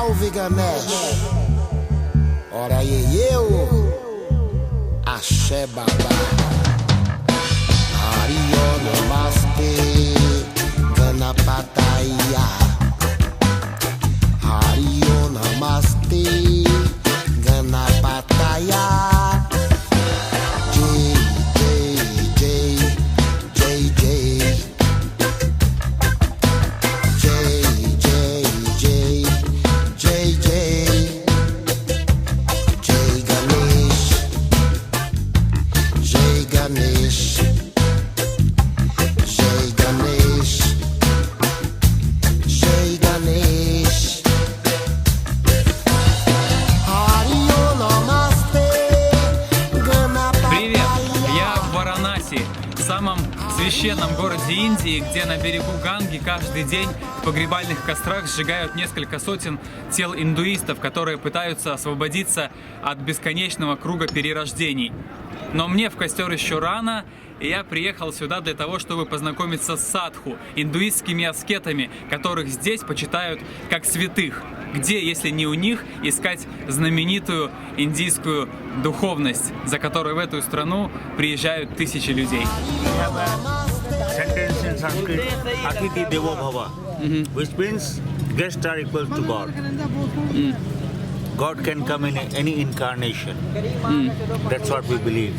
Salve Ganesh, ora eu, Axé Babá, Hariyo Namaste, Ganapataya, Hariyo Namaste, Ganapataya. В самом священном городе Индии, где на берегу Ганги каждый день в погребальных кострах сжигают несколько сотен тел индуистов, которые пытаются освободиться от бесконечного круга перерождений. Но мне в костер еще рано, и я приехал сюда для того, чтобы познакомиться с садху, индуистскими аскетами, которых здесь почитают как святых. Где, если не у них, искать знаменитую индийскую духовность, за которой в эту страну приезжают тысячи людей. Sentence in Sanskrit, Atiti Devo Bhava, which means guests are equal to God. God can come in any incarnation. That's what we believe.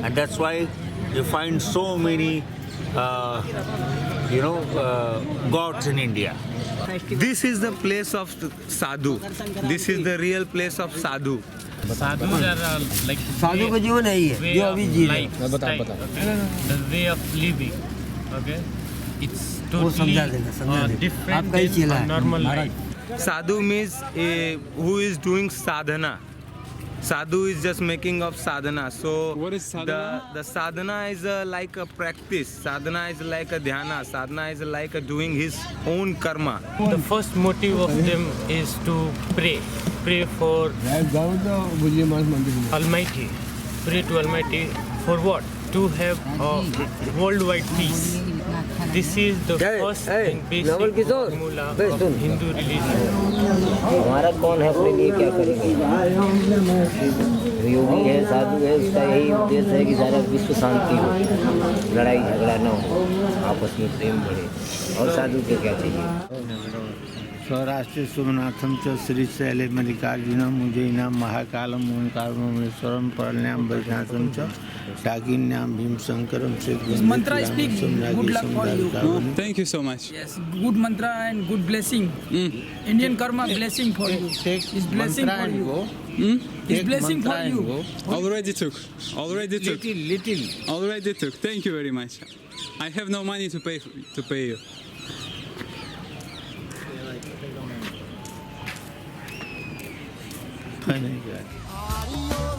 And that's why you find so many, gods in India. This is the place of sadhu. This is the real place of sadhu. Sadhus are like साधु का जीवन है ये जो अभी जी रहे हैं। the way of living. Okay, it's वो totally समझा देना different आपका ही चेला than है normal life. Sadhu means who is doing sadhana. Sadhu is just making of sadhana. So what is sadhana? The sadhana is like a practice. Sadhana is like a dhyana. Sadhana is like doing his own karma. The first motive of them is to pray for Almighty. Pray to Almighty for what? To have a worldwide peace. This is the first and basic formula of Hindu religion. हमारा कौन है अपने लिए क्या करेंगे योगी है साधु है उसका यही उद्देश्य है कि सारा विश्व शांति हो लड़ाई झगड़ा न हो आपस में प्रेम बढ़े और साधु के क्या चाहिए स्वराष्ट्र सोमनाथम च श्री शैले मल्लिकार्जुनम मुजैनाम महाकालम ओंकारमेश्वरम परण्याम वैद्यनाथम च डाकिन्याम भीमशंकरम से mantra speak good luck for you. Thank you so much. Yes, good mantra and good blessing. Indian karma blessing for you. Is blessing for you. Is blessing for you. Already took. little Already took. Thank you very much. I have no money to pay you.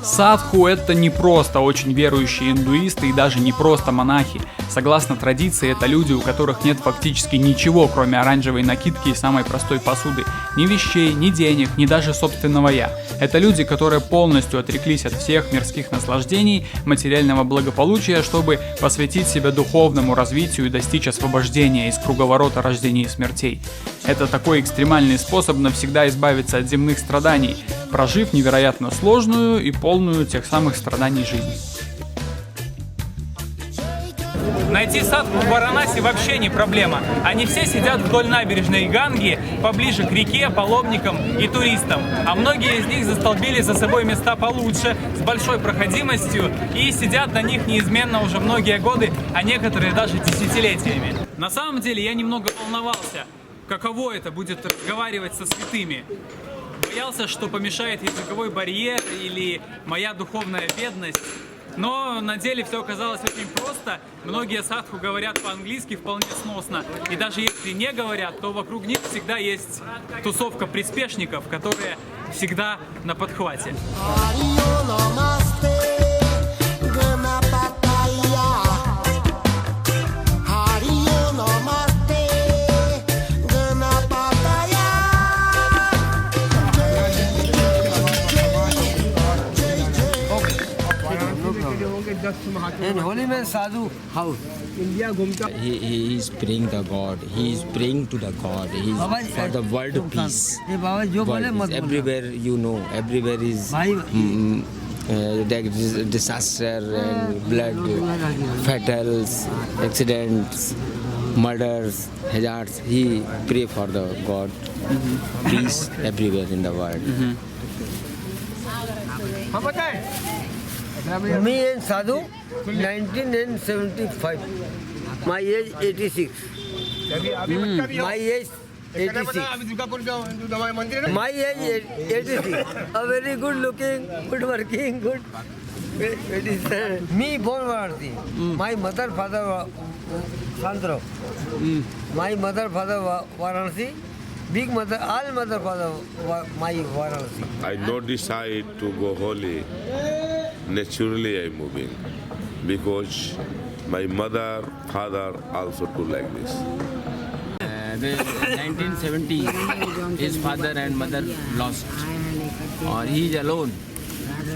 Садху — это не просто очень верующие индуисты и даже не просто монахи. Согласно традиции, это люди, у которых нет фактически ничего, кроме оранжевой накидки и самой простой посуды. Ни вещей, ни денег, ни даже собственного «я». Это люди, которые полностью отреклись от всех мирских наслаждений, материального благополучия, чтобы посвятить себя духовному развитию и достичь освобождения из круговорота рождений и смертей. Это такой экстремальный способ навсегда избавиться от земных страданий, прожив невероятно сложную и полную тех самых страданий жизнь. Найти садху в Варанаси вообще не проблема. Они все сидят вдоль набережной Ганги, поближе к реке, паломникам и туристам. А многие из них застолбили за собой места получше, с большой проходимостью, и сидят на них неизменно уже многие годы, а некоторые даже десятилетиями. На самом деле я немного волновался, каково это будет разговаривать со святыми. Боялся, что помешает языковой барьер или моя духовная бедность. Но на деле все оказалось очень просто. Многие садху говорят по-английски вполне сносно. И даже если не говорят, то вокруг них всегда есть тусовка приспешников, которые всегда на подхвате. And holy man sadhu house. He is praying the God. He is praying to the God. He is for the world peace. World peace. Everywhere you know, everywhere is disaster and blood, fatals, accidents, murders, hazards. He pray for the God. Peace everywhere in the world. Me and Sadhu, 1975. My age 86. My age 86. My age 86. A very good looking, good working, good. Me born Varanasi. My mother, father, Sandro. My mother, father, Varanasi. Big mother, all mother, father, my Varanasi. I don't decide to go holy. Naturally I moving because my mother, father also do like this. The 1970, his father and mother lost, or he is alone,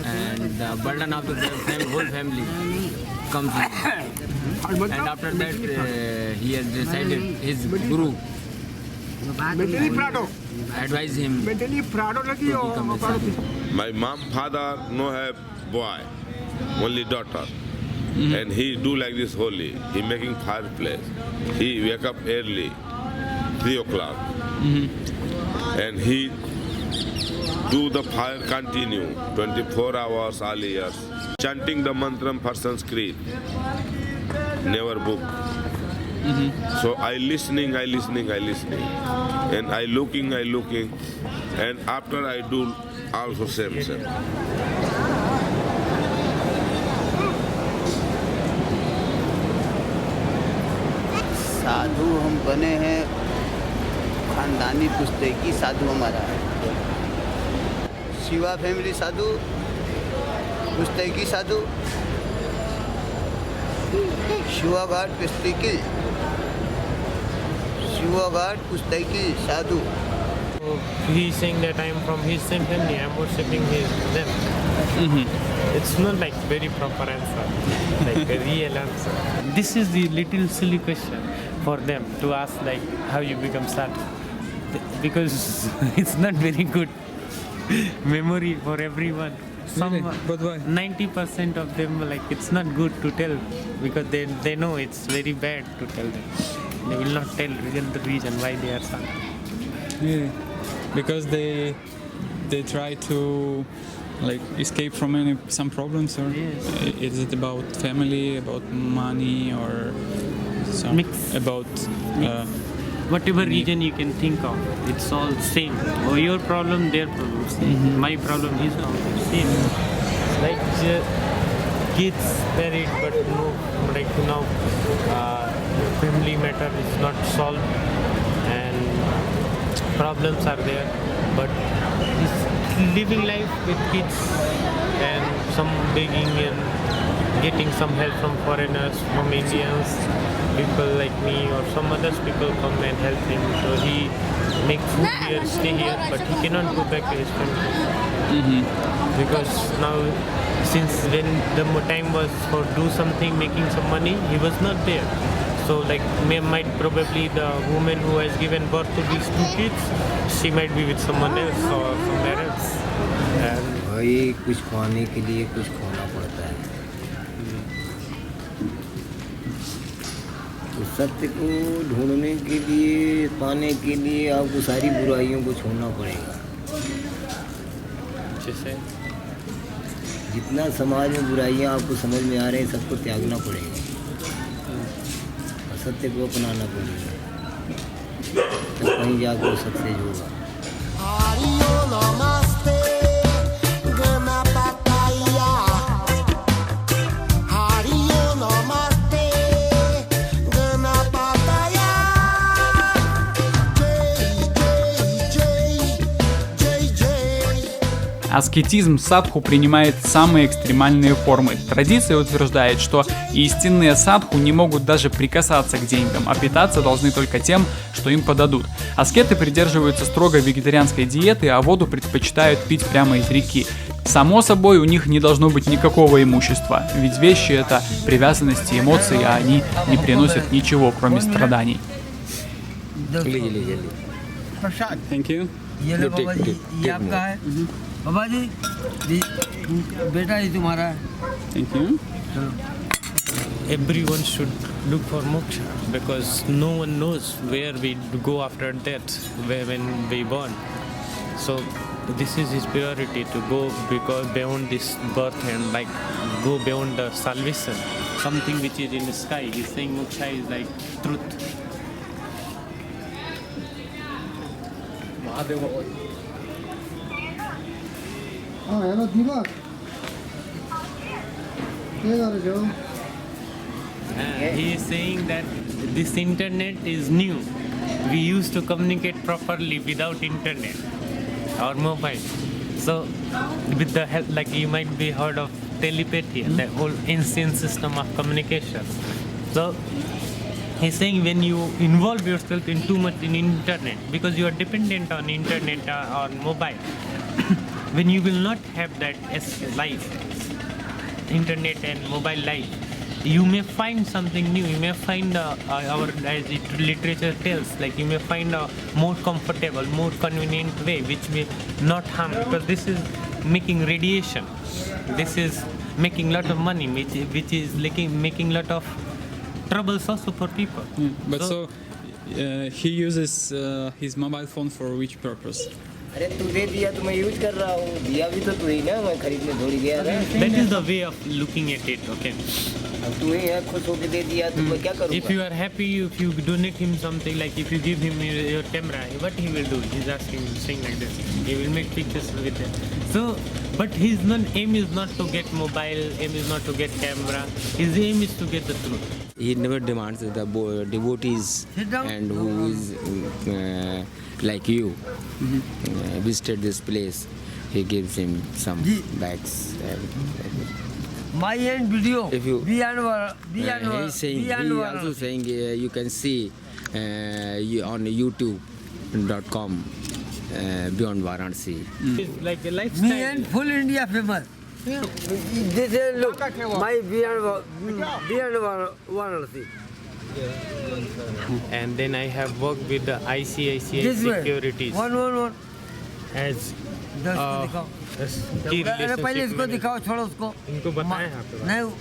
and the burden of the whole family comes in. And after that, he has decided his guru advise him to become a sadhu. My mom, father no have boy, only daughter. And he do like this holy. He making fireplace. He wake up early, 3 o'clock. And he do the fire continue, 24 hours, all years. Chanting the mantram for Sanskrit. Never book. So I listening. And I looking. And after I do also same. साधु हम बने हैं, खानदानी पुस्तकी साधु हमारा है। Shiva family साधु, पुस्तकी साधु, शिवा घाट पुस्तकी साधु। He is saying that I am from his same family, I am worshipping them. It's not like very proper answer, like a real answer. This is the little silly question for them to ask, like how you become sadhu, because it's not very good memory for everyone. Some, but why? 90% of them, like it's not good to tell because they know it's very bad to tell them. They will not tell the reason why they are sadhu. Yeah, because they try to like escape from some problems, or is it about family, about money, or some about whatever region you can think of, it's all same. Or your problem, their problem, same. My problem, his problem, same. Like kids married, but no, like now family matter is not solved and problems are there, but living life with kids and some begging and getting some help from foreigners, from Indians, people like me or some others people come and help him. So he make food here, stay here, but he cannot go back to his family. Because now, since when the time was for do something, making some money, he was not there. So like might probably the woman who has given birth to these 2 kids, she might be with someone else or somewhere else. भाई कुछ पाने के लिए कुछ खोना पड़ता है। तो सत्य को ढूंढने के लिए, पाने के लिए आपको सारी बुराइयों को छोड़ना पड़ेगा। जैसे जितना समाज में बुराइयां आपको समझ में आ रही हैं, सबको त्यागना पड़ेगा और सत्य को अपनाना पड़ेगा, तो कहीं जाकर सक्सेस होगा। Аскетизм садху принимает самые экстремальные формы. Традиция утверждает, что истинные садху не могут даже прикасаться к деньгам, а питаться должны только тем, что им подадут. Аскеты придерживаются строго вегетарианской диеты, а воду предпочитают пить прямо из реки. Само собой, у них не должно быть никакого имущества, ведь вещи — это привязанности, эмоции, а они не приносят ничего, кроме страданий. Thank you. ये लो बाबा जी, ये आपका है। बाबा जी, बेटा ये तुम्हारा है। Thank you. Everyone should look for moksha because no one knows where we go after death, when we born. So this is his priority to go because beyond this birth and like go beyond the salvation, something which is in the sky. He's saying moksha is like truth. Hello Deepak के गरेको छौ He is saying that this internet is new. We used to communicate properly without internet or mobile. So with the help, like you might be heard of telepathy, the whole ancient system of communication. So he's saying when you involve yourself in too much in internet, because you are dependent on internet or mobile, when you will not have that as life, internet and mobile life, you may find something new. You may find our, as literature tells, like you may find a more comfortable, more convenient way which may not harm, because this is making radiation. This is making lot of money, which is making lot of troubles also for people. But so he uses his mobile phone for which purpose? अरे तू दे दिया तो मैं use कर रहा हूँ, दिया भी तो तू ही ना, मैं खरीदने थोड़ी गया था। That is the way of looking at it, okay? अब तू ही है, खुश होके दे दिया तो मैं क्या करूँगा? If you are happy, if you donate him something, like if you give him your camera, what he will do? He's asking, saying like this. He will make pictures with it. So, but his aim is not to get mobile, aim is not to get camera. His aim is to get the truth. He never demands the devotees and who is like you visited this place. He gives him some bags. My end video. If you, he's saying, he also saying you can see on YouTube.com Beyond Varanasi. It's like a lifestyle. Me and full India famous. This is look my Beyond Varanasi. And then I have worked with the ICICI Securities. One. As पहले इसको दिखाओ, छोड़ो उसको। इनको बताएं आप। नहीं,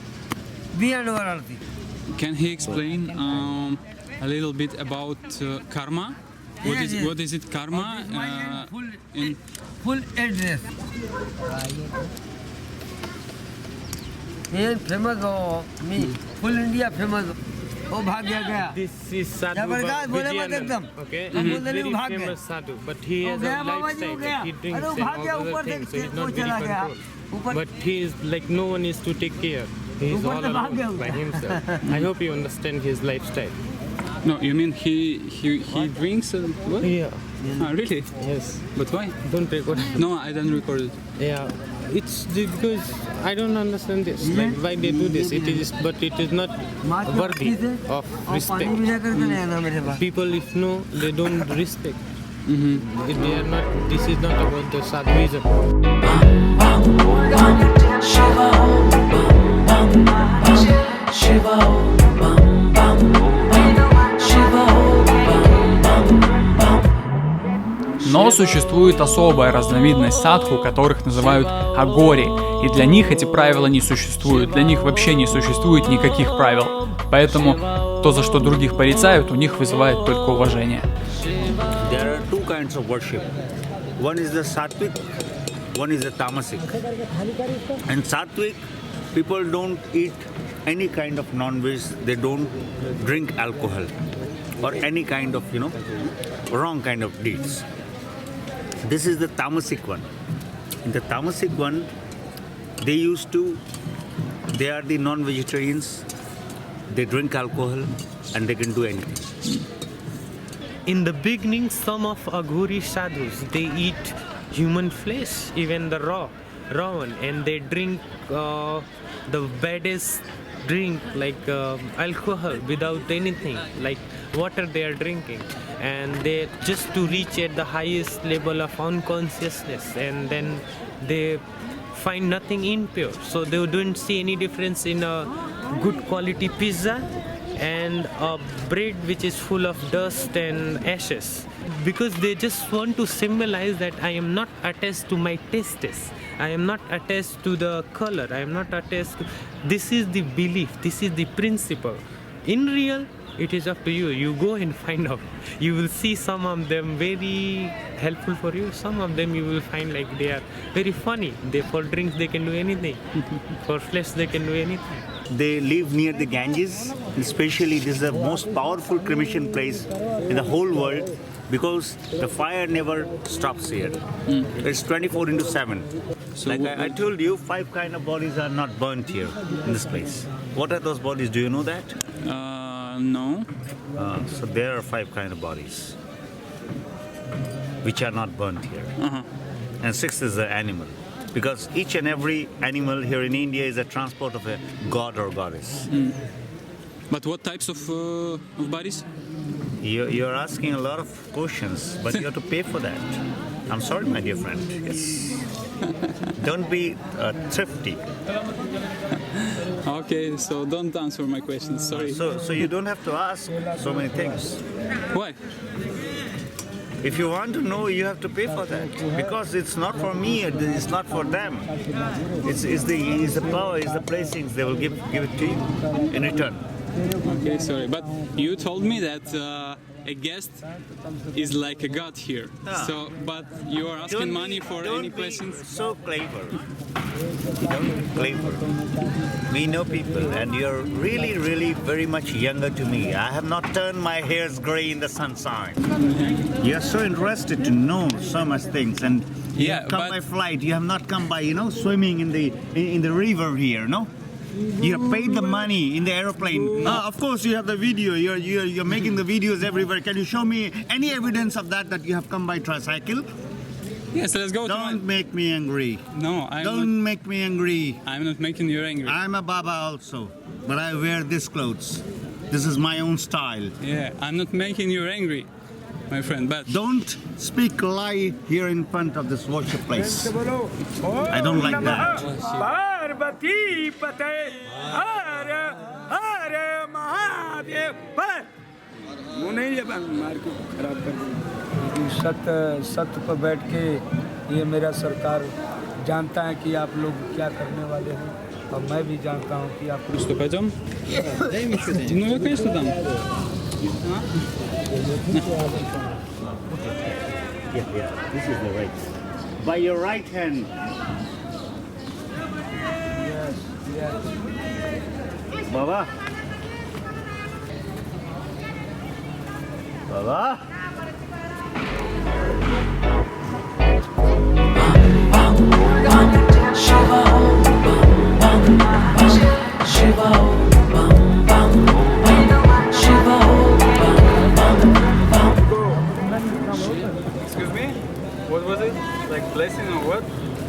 Beyond Varanasi. Can he explain a little bit about karma? What is it, karma? Full address. ये famous हो, me full India famous हो। वो भाग गया। This is Sadhu Vijayanand. Okay, he is very famous sadhu, but he has a lifestyle. Like he drinks and all other things, so he's not very controlled. But he is like no one is to take care. He is all alone by himself. I hope you understand his lifestyle. No, you mean he drinks? What? Yeah. Ah, really? Yes. But why? Don't record it. No, I don't record it. Yeah. It's because I don't understand this. Like why they do this. It is, but it is not worthy of respect. People, if no, they don't respect. If they are not. This is not about the sadhuism. Но существует особая разновидность садху, которых называют агори, и для них эти правила не существуют, для них вообще не существует никаких правил. Поэтому то, за что других порицают, у них вызывает только уважение. There are two kinds of worship. One is the sattvic, one is the tamasic. And sattvic, people don't eat any kind of non-veg, they don't drink alcohol or any kind of, wrong kind of deeds. This is the tamasic one. In the tamasic one, they are the non-vegetarians, they drink alcohol and they can do anything. In the beginning, some of Aghori sadhus, they eat human flesh, even the raw one, and they drink the baddest drink like alcohol without anything, like water they are drinking, and they just to reach at the highest level of unconsciousness, and then they find nothing impure. So they don't see any difference in a good quality pizza and a bread which is full of dust and ashes. Because they just want to symbolize that I am not attached to my tastes. I am not attached to the color. I am not attached to... This is the belief. This is the principle. In real, it is up to you. You go and find out. You will see some of them very helpful for you. Some of them you will find like they are very funny. For drinks they can do anything. For flesh they can do anything. They live near the Ganges. Especially this is the most powerful cremation place in the whole world because the fire never stops here. It's 24/7. So like I told you, 5 kind of bodies are not burnt here in this place. What are those bodies? Do you know that? No. So there are 5 kind of bodies which are not burnt here. And 6th is the animal. Because each and every animal here in India is a transport of a god or goddess. But what types of bodies? You're asking a lot of questions, but you have to pay for that. I'm sorry, my dear friend. Yes. Don't be thrifty. Okay, so don't answer my questions. Sorry. So you don't have to ask so many things. Why? If you want to know, you have to pay for that because it's not for me. It's not for them. It's the power, it's the placings. They will give it to you in return. Okay, sorry, but you told me that a guest is like a god here. So, but you are asking money for any questions? So clever. Clever. We know people, and you're really, really very much younger to me. I have not turned my hairs gray in the sunshine. You're so interested to know so much things, and you have come by flight. You have not come by, swimming in the river here, no? You have paid the money in the aeroplane. Of course, you have the video. You're making the videos everywhere. Can you show me any evidence of that you have come by tricycle? Yes, let's go. Don't make me angry. No, Don't make me angry. I'm not making you angry. I'm a Baba also, but I wear these clothes. This is my own style. Yeah, I'm not making you angry, my friend, but... Don't speak lie here in front of this worship place. I don't like that. Parvati पते हर हर महादेव पर मुने ये मार को खराब कर दी सत्य पर बैठ के ये मेरा सरकार जानता है कि आप लोग क्या करने वाले हैं और मैं भी जानता हूँ कि आप Что, пойдем? Ну, я, конечно, дам. Yeah, this is the right. By your right hand. Baba. Baba. Shiva, Shiva, Shiva, Excuse me? What was it? Like blessing or what?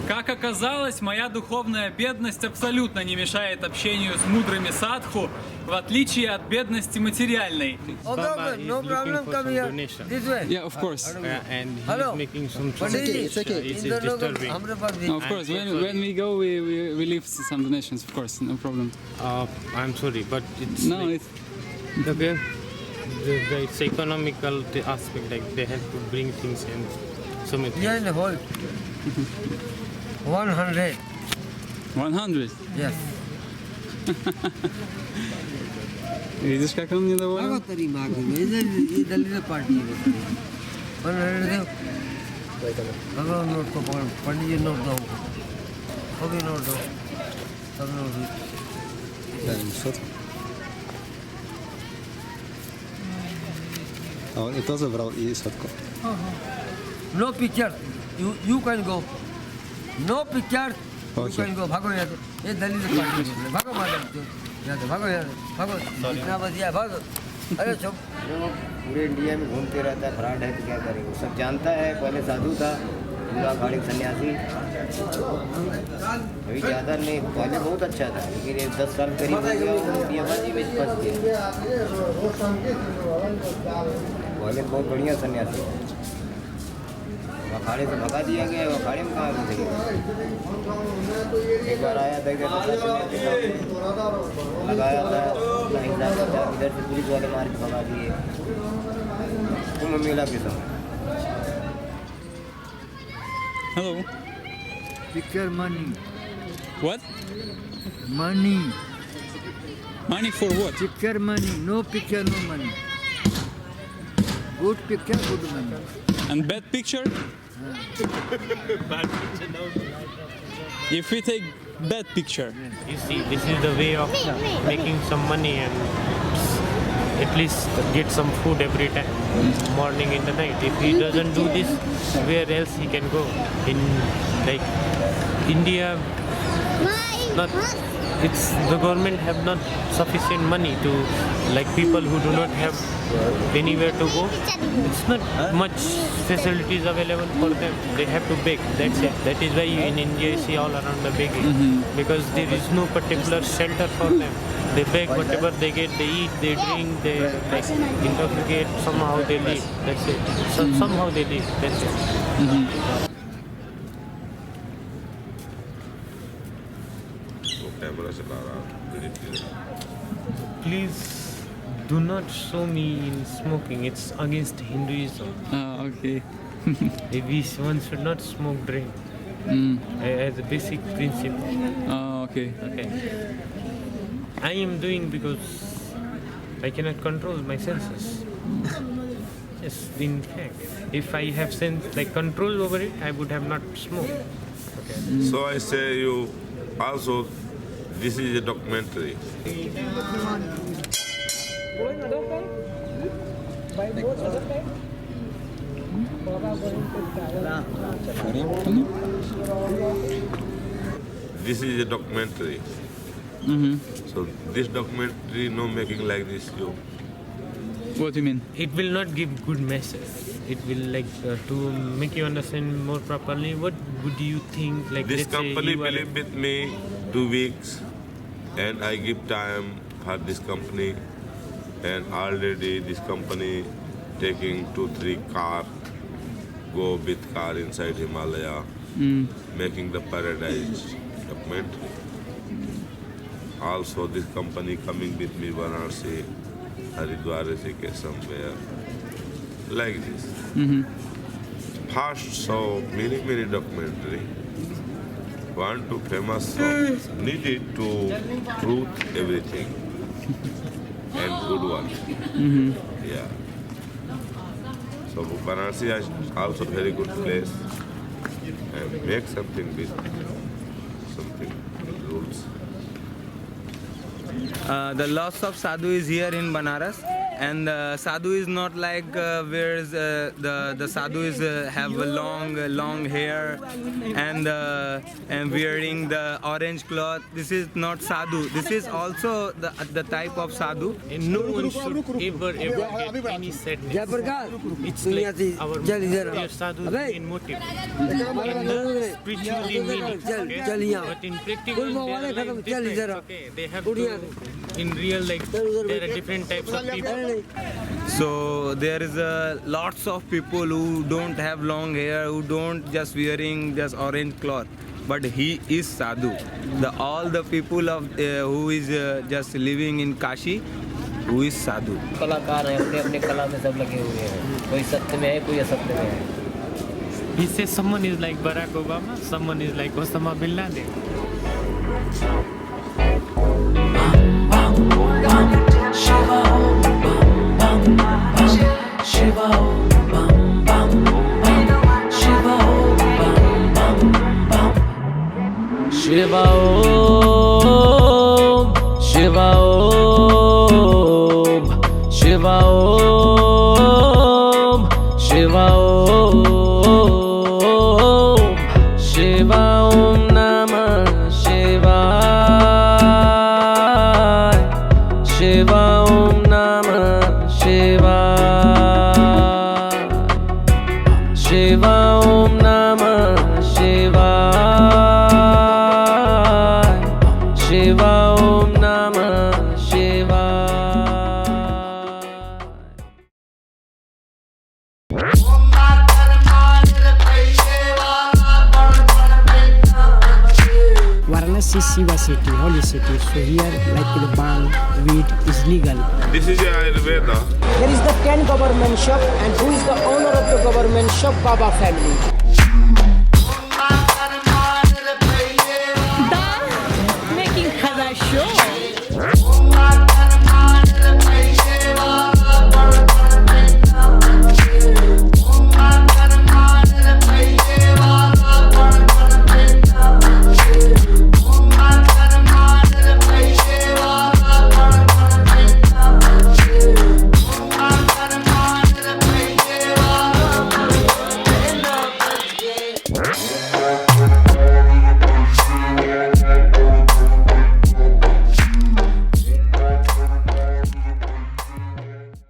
Как оказалось, моя духовная бедность абсолютно не мешает общению с мудрыми садху, в отличие от бедности материальной. No problem, come here. This way. Yeah, of course. And he's Hello. making some It's okay. It's disturbing. No, of course, when we go, we leave some donations, of course, no problem. I'm sorry, but it's... No, like, it's... okay. It's economical aspect, like they have to bring things and so many things. Here in the hall. 100. 100? Yes. Видишь, как он недоволен? ये दलित party है 100 दे भगवान note को पकड़ पंडित जी note दो वो भी note दो सब note On i to zebrał i słodko. No picture. You can go. No picture. You can go. भागो यहाँ से. ये दलित पार्टी है. भागो मालूम तो. यहाँ से भागो यहाँ से. भागो. इतना बचिया भागो. अरे चुप. पूरे इंडिया में घूमते रहता है, फ्रॉड है तो क्या करेगा? सब जानता है. पहले साधु था, पूरा खाड़ी सन्यासी. अभी ज़्यादा नहीं, पहले बहुत अच्छा था, लेकिन ये 10 साल करीब हो गया इंडियाबाजी में फंस गया. पहले बहुत बढ़िया सन्यासी था. अखाड़े से भगा दिया गया है, अखाड़े में कहाँ घुसेगा। एक बार आया था लगाया था अपना हिसाब था, इधर से पुलिस वाले मार के भगा दिए कुंभ मेला के समय। Hello. Picture money. What? Money. Money for what? Picture money. No picture, no money. Good picture, good money. And bad picture? If we take bad picture. You see, this is the way of making some money and at least get some food every time, morning and the night. If he doesn't do this, where else he can go? In like India, not it's the government have not sufficient money to like people who do not have anywhere to go. It's not much facilities available for them. They have to beg. That's it. That is why in India you see all around the begging because there is no particular shelter for them. They beg whatever they get, they eat, they drink, they like intoxicate. Somehow they live. That's it. Somehow they live. That's it. Please do not show me in smoking. It's against Hinduism. Okay. One should not smoke drink. As a basic principle. Okay. Okay. I am doing because I cannot control my senses. Yes, in fact, if I have like control over it, I would have not smoked. Okay. So I say you also, this is a documentary. This is a documentary. So this documentary no making like this you. What do you mean? It will not give good message. It will like to make you understand more properly. What would you think? Like This let's say company you are- believe with me 2 weeks, and I give time for this company, and already this company taking 2-3 car, go with car inside Himalaya, making the paradise documentary. Also this company coming with me Varanasi, Haridwar, Rishikesh, somewhere like this. First so many documentary. Want to famous songs, needed to truth everything and good one. Yeah. So Varanasi is also very good place and make something with something rules. The loss of sadhu is here in Banaras, and sadhu is not like where the sadhu is have a long hair and wearing the orange cloth. This is not sadhu. This is also the type of sadhu. And no one should ever get any sadness. It's like our sadhu in motive. In the spiritually meaning. Okay? But in practical, they are like different. Okay? They have to, in real life, there are different types of people. So there is lots of people who don't have long hair, who don't just wearing just orange cloth. But he is sadhu. All the people of who is just living in Kashi, who is sadhu. कलाकार हैं, अपने अपने कला में सब लगे हुए हैं, कोई सत्य में है, कोई असत्य में है. He says someone is like Barack Obama, someone is like Osama bin Laden. Shiva Om Bam Bam Shiva Om Bam Bam Shiva Om Bam Bam Shiva Om Shiva Om Shiva Om Shiva Om Shiva Om Namah Shivaya Shiva Om Namah Shivaya Shiva Om Namah Shivaya this is Shiva city, holy city. So here, like the bang, weed is legal. This is Ayurveda. There is the 10 government shop, and who is the owner of the government shop? Baba family. Making Khaza show.